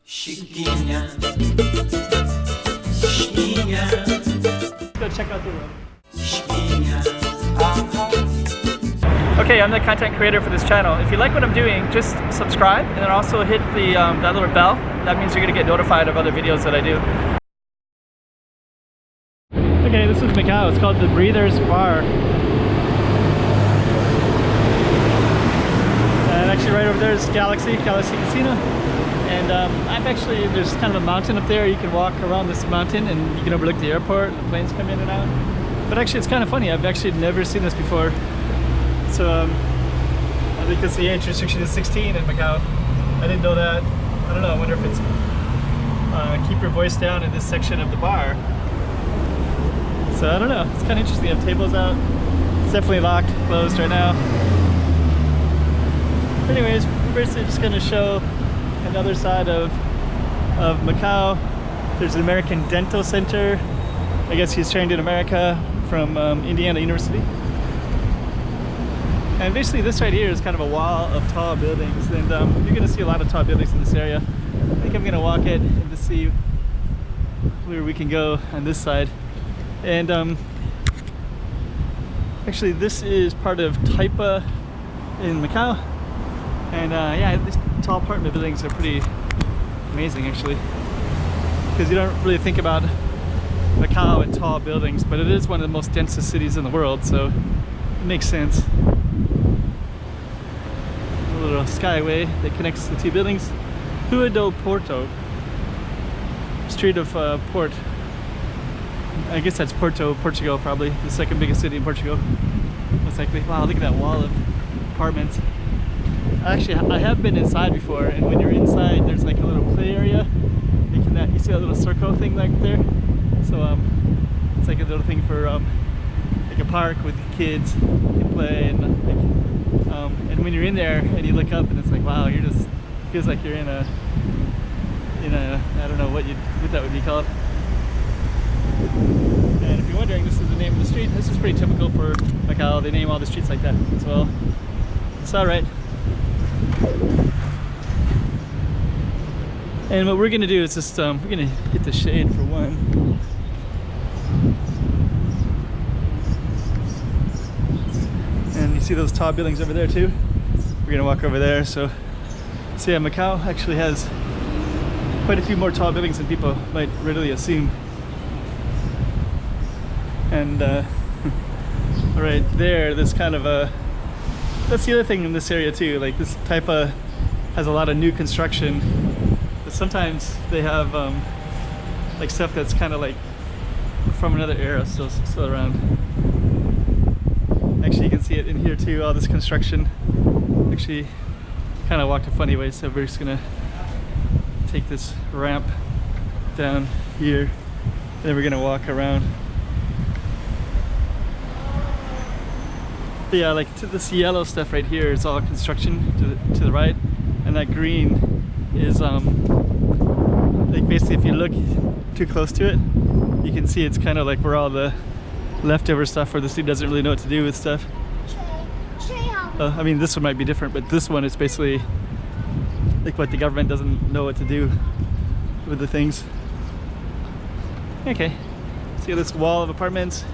Chiquinha, Chiquinha. Go check out the room. Chiquinha. Okay, I'm the content creator for this channel. If you like what I'm doing, just subscribe and then also hit the that little bell. That means you're gonna get notified of other videos that I do. Okay, this is Macau. It's called the Breathers Bar. And actually right over there is Galaxy Casino. And I've actually, there's kind of a mountain up there. You can walk around this mountain and you can overlook the airport. The planes come in and out. But actually it's kind of funny. I've actually never seen this before. So I think it's the age restriction is 16 in Macau. I didn't know that. I don't know, I wonder if it's keep your voice down in this section of the bar. So I don't know, it's kind of interesting. They have tables out. It's definitely locked, closed right now. Anyways, we're basically just going to show another side of Macau. There's an American Dental Center. I guess he's trained in America from Indiana University. And basically this right here is kind of a wall of tall buildings, and you're going to see a lot of tall buildings in this area. I think I'm going to walk it and to see where we can go on this side. And actually this is part of Taipa in Macau. And yeah, these tall apartment buildings are pretty amazing actually, because you don't really think about Macau and tall buildings, but it is one of the most densest cities in the world, so it makes sense. A little skyway that connects the two buildings. Rua do Porto, Street of Port. I guess that's Porto, Portugal, probably the second biggest city in Portugal, most likely. Wow, look at that wall of apartments. Actually, I have been inside before, and when you're inside, there's like a little play area. You see a little circle thing like there. So it's like a little thing for like a park with kids. You can play, and like, and when you're in there and you look up, and it's like, wow, you're just, it feels like you're in a I don't know what that would be called. And if you're wondering, this is the name of the street. This is pretty typical for Macau. They name all the streets like that as well. It's all right. And what we're gonna do is just we're gonna hit the shade for one. And you see those tall buildings over there too? We're gonna walk over there. So yeah, Macau actually has quite a few more tall buildings than people might readily assume. And right there, this kind of a, that's the other thing in this area too. Like this Taipa has a lot of new construction, but sometimes they have like stuff that's kind of like from another era still around. Actually, you can see it in here too. All this construction. Actually, kind of walked a funny way, so we're just gonna take this ramp down here, and then we're gonna walk around. But yeah, like this yellow stuff right here is all construction to the right, and that green is like basically if you look too close to it, you can see it's kind of like where all the leftover stuff where the city doesn't really know what to do with stuff. I mean, this one might be different, but this one is basically like what the government doesn't know what to do with the things. Okay, see this wall of apartments.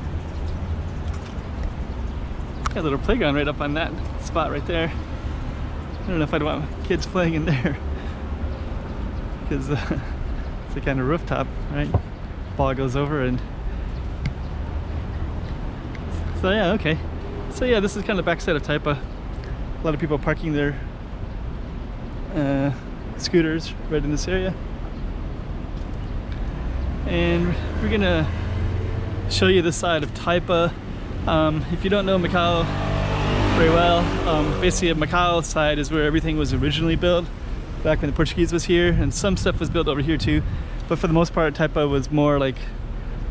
Got a little playground right up on that spot right there. I don't know if I'd want kids playing in there, because it's a kind of rooftop, right? Ball goes over, and so yeah, okay. So yeah, this is kind of the backside of Taipa. A lot of people parking their scooters right in this area. And we're gonna show you the side of Taipa. If you don't know Macau very well, basically the Macau side is where everything was originally built back when the Portuguese was here, and some stuff was built over here too, but for the most part Taipa was more like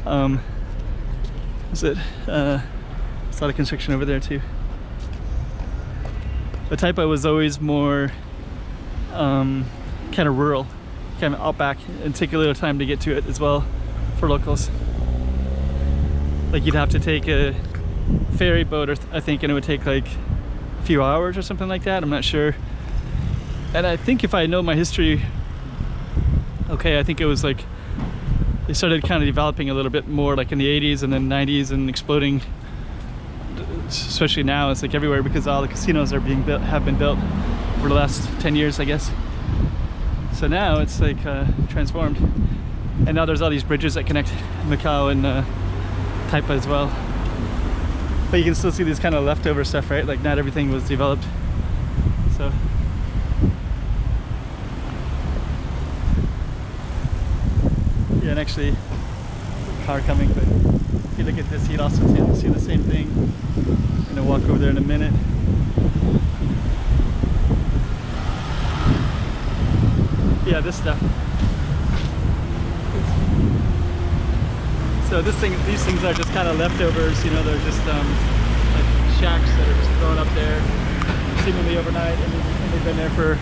there's a lot of construction over there too. But Taipa was always more kind of rural, kind of outback, and take a little time to get to it as well for locals. Like you'd have to take a ferry boat, or I think, and it would take like a few hours or something like that. I'm not sure. And I think if I know my history okay, I think it was like they started kind of developing a little bit more like in the 80s and then 90s and exploding, especially now. It's like everywhere because all the casinos are being built, have been built over the last 10 years, I guess. So now it's like transformed, and now there's all these bridges that connect Macau and Taipa as well. But you can still see this kind of leftover stuff, right? Like not everything was developed. So yeah, and actually car coming, but if you look at this, you'd also see the same thing. I'm gonna walk over there in a minute. Yeah, this stuff. So these things are just kind of leftovers, you know, they're just like shacks that are just thrown up there seemingly overnight, and they've been there for,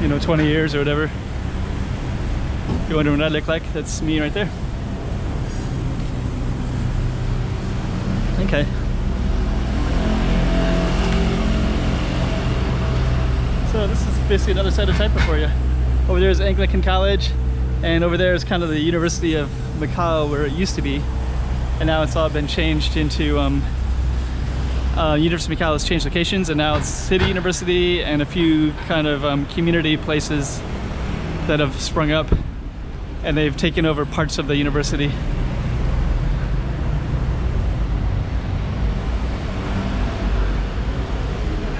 you know, 20 years or whatever. If you're wondering what I look like, that's me right there. Okay. So this is basically another side of Taipa for you. Over there is Anglican College, and over there is kind of the University of Macau where it used to be, and now it's all been changed into University of Macau has changed locations, and now it's City University and a few kind of community places that have sprung up, and they've taken over parts of the university.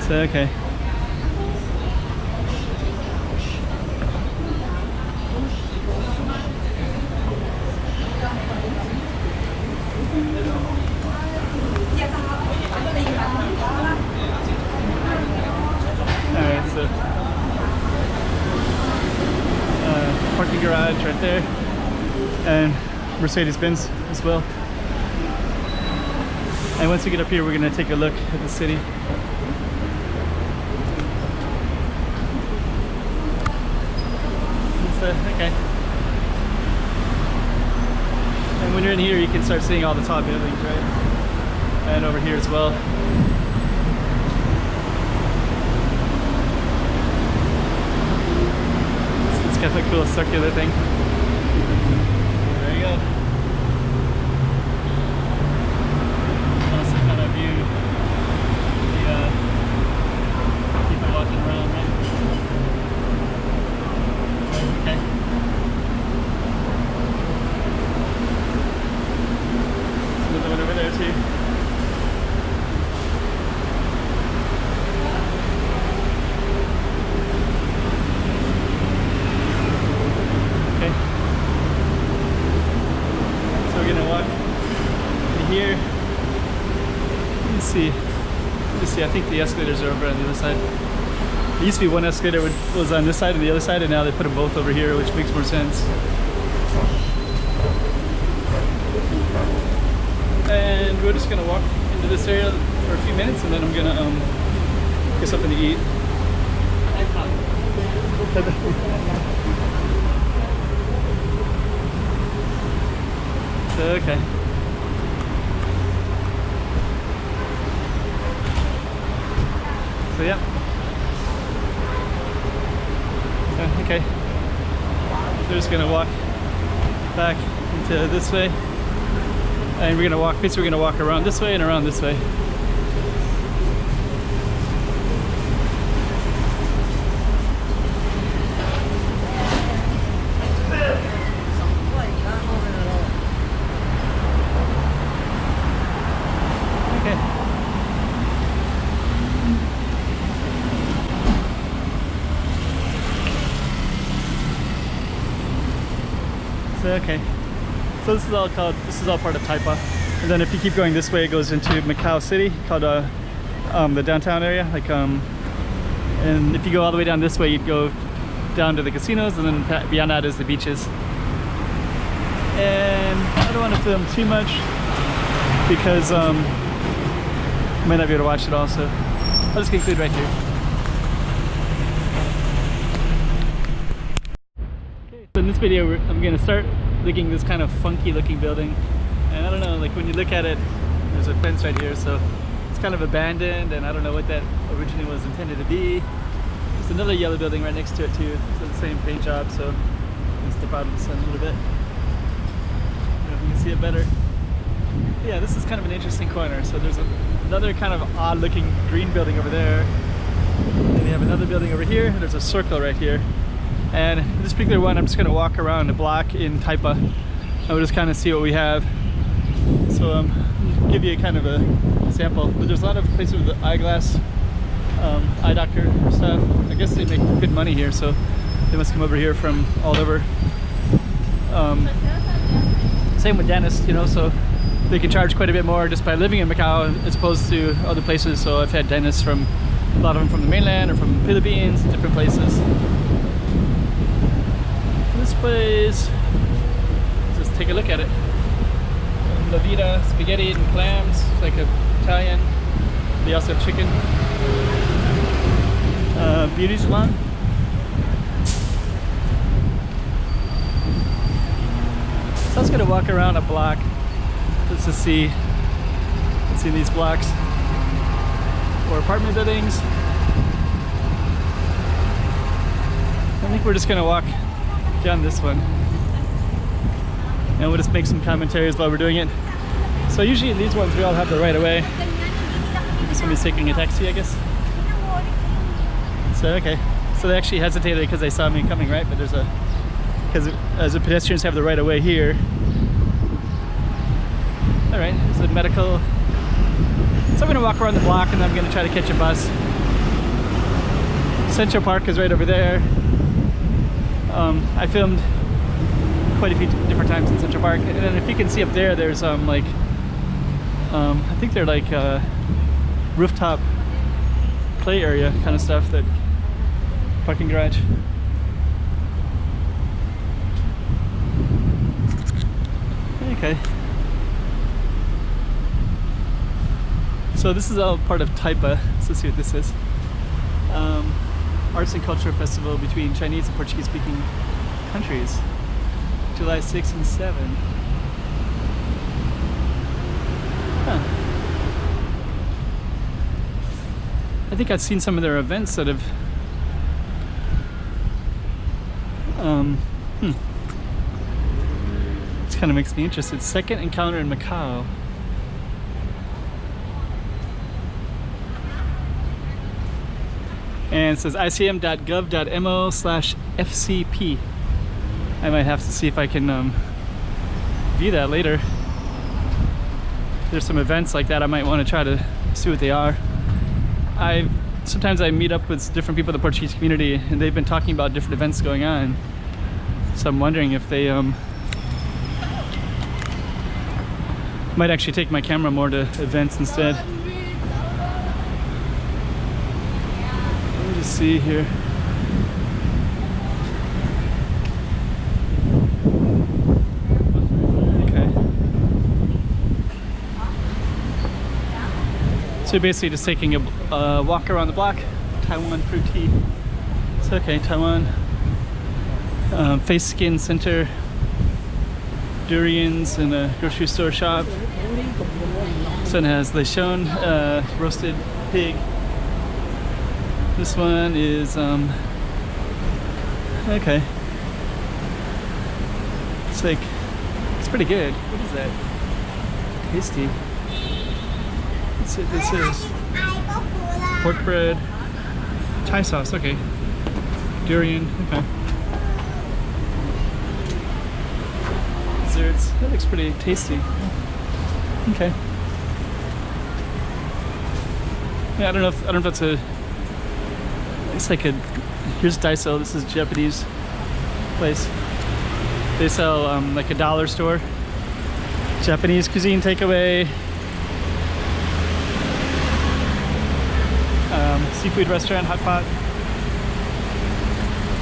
So okay. Alright, so parking garage right there, and Mercedes-Benz as well. And once we get up here, we're gonna take a look at the city. Okay. And when you're in here, you can start seeing all the tall buildings, right? And over here as well. It's got a cool circular thing. There you go. Also kind of view the people walking around, right? Okay. There's another one over there too. Okay. So we're gonna walk in here. Let's see. I think the escalators are over on the other side. There used to be one escalator was on this side and the other side, and now they put them both over here, which makes more sense. And we're just gonna walk into this area for a few minutes, and then I'm gonna get something to eat. So, okay. So yeah. Okay, we're just gonna walk back into this way, and we're gonna walk around this way and around this way. Okay, so this is all part of Taipa, and then if you keep going this way, it goes into Macau City, called the downtown area. Like, and if you go all the way down this way, you'd go down to the casinos, and then beyond that is the beaches. And I don't want to film too much because I might not be able to watch it all, so I'll just conclude right here. So in this video, I'm going to start looking this kind of funky looking building, and I don't know, like when you look at it, there's a fence right here, so it's kind of abandoned, and I don't know what that originally was intended to be. There's another yellow building right next to it too, so the same paint job, so Just step out of the sun a little bit. I don't know if you can see it better. Yeah, this is kind of an interesting corner. So there's another kind of odd looking green building over there. And we have another building over here. There's a circle right here. And this particular one, I'm just going to walk around a block in Taipa. And we'll just kind of see what we have. So give you kind of a sample. But there's a lot of places with eyeglass, eye doctor stuff. I guess they make good money here, so they must come over here from all over. Same with dentists, you know, so they can charge quite a bit more just by living in Macau as opposed to other places. So I've had dentists from, a lot of them from the mainland or from the Philippines, different places. This place, let's just take a look at it. La Vida, spaghetti and clams, it's like Italian. They also have chicken. Beauty salon. So I was gonna walk around a block just to see these blocks or apartment buildings. I think we're just gonna walk down this one and we'll just make some commentaries while we're doing it. So usually in these ones we all have the right of way. Somebody's taking a taxi, I guess. So okay, so they actually hesitated because they saw me coming, right? But because as the pedestrians have the right of way here. All right, there's a medical. So I'm gonna walk around the block and then I'm gonna try to catch a bus. Central Park is right over there. I filmed quite a few different times in Central Park, and then if you can see up there, there's I think they're like rooftop play area kind of stuff, that parking garage. Okay. So this is all part of Taipa. So let's see what this is. Arts and Culture Festival between Chinese and Portuguese speaking countries. July 6 and 7. Huh. I think I've seen some of their events that have This kind of makes me interested. Second encounter in Macau. And it says icm.gov.mo/FCP. I might have to see if I can view that later. There's some events like that I might want to try to see what they are. Sometimes I meet up with different people in the Portuguese community and they've been talking about different events going on. So I'm wondering if they might actually take my camera more to events instead. Let me just see here. Okay. So basically just taking a walk around the block. Taiwan fruit tea. It's okay, Taiwan. Face Skin Center. Durians in a grocery store shop. This one has lechon, roasted pig. This one is okay. It's pretty good. What is that? Tasty. Let's see what this is. Pork bread. Thai sauce, okay. Durian, okay. Desserts. That looks pretty tasty. Okay. Yeah, I don't know if that's a. It's like a. Here's Daiso. This is a Japanese place. They sell like a dollar store. Japanese cuisine takeaway. Seafood restaurant, hot pot.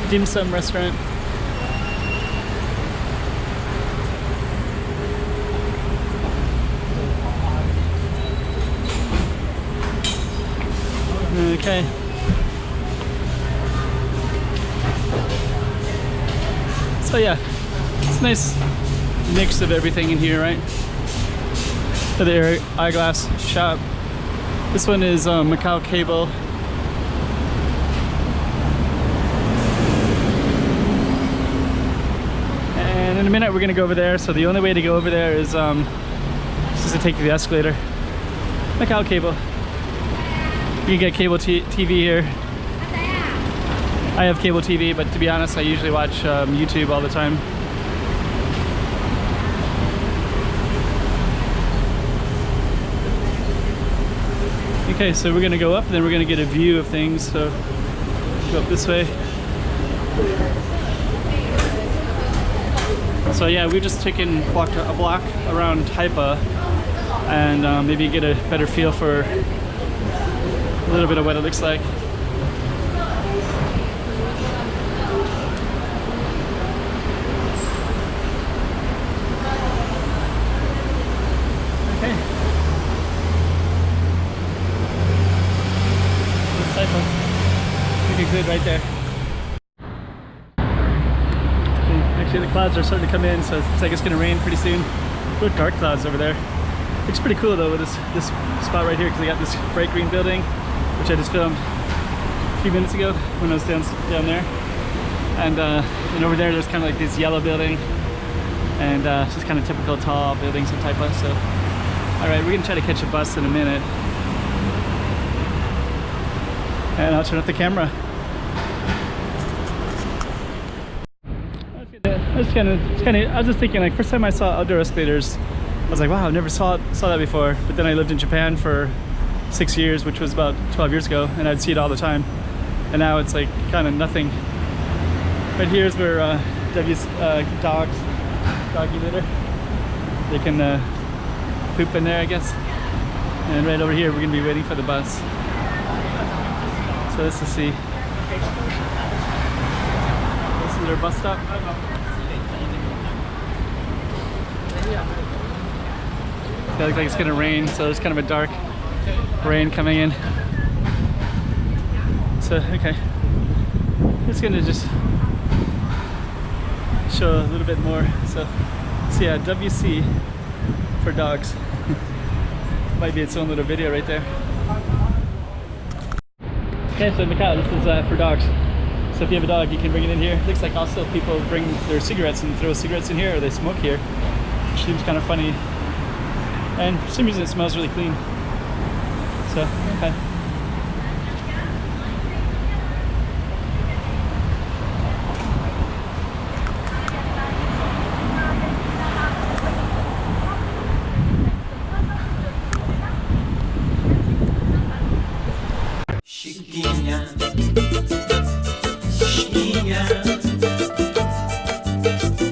Dim sum restaurant. Okay. So yeah, it's a nice mix of everything in here, right? The eyeglass shop. This one is Macau Cable. And in a minute we're gonna go over there, so the only way to go over there is just to take the escalator. Macau cable. You can get cable TV here. I have cable TV, but to be honest, I usually watch YouTube all the time. Okay, so we're gonna go up, and then we're gonna get a view of things. So go up this way. So yeah, we've just walked a block around Taipa, and maybe get a better feel for a little bit of what it looks like. Okay. This Taipa. Pretty good right there. Actually, the clouds are starting to come in, so it's like it's gonna rain pretty soon. Look, dark clouds over there. Looks pretty cool though with this spot right here, because they got this bright green building, which I just filmed a few minutes ago when I was down there. And over there, there's kind of like this yellow building, and it's just kind of typical tall buildings in Taipa. So, all right, we're gonna try to catch a bus in a minute, and I'll turn off the camera. I was just thinking, like, first time I saw outdoor escalators, I was like, wow, I never saw that before. But then I lived in Japan for 6 years, which was about 12 years ago, and I'd see it all the time. And now it's like kind of nothing. Right here's where doggy litter, they can poop in there, I guess. And right over here, we're gonna be waiting for the bus. So let's just see. This is our bus stop. It looks like it's gonna rain, so there's kind of a dark rain coming in. So, okay. It's gonna just show a little bit more. So yeah, WC for dogs. Might be its own little video right there. Okay, so in Macau, this is for dogs. So if you have a dog, you can bring it in here. Looks like also people bring their cigarettes and throw cigarettes in here, or they smoke here, which seems kind of funny. And for some reason it smells really clean. So, okay. Chiquinha, chiquinha,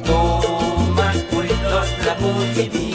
toma cuidado da bovidinha.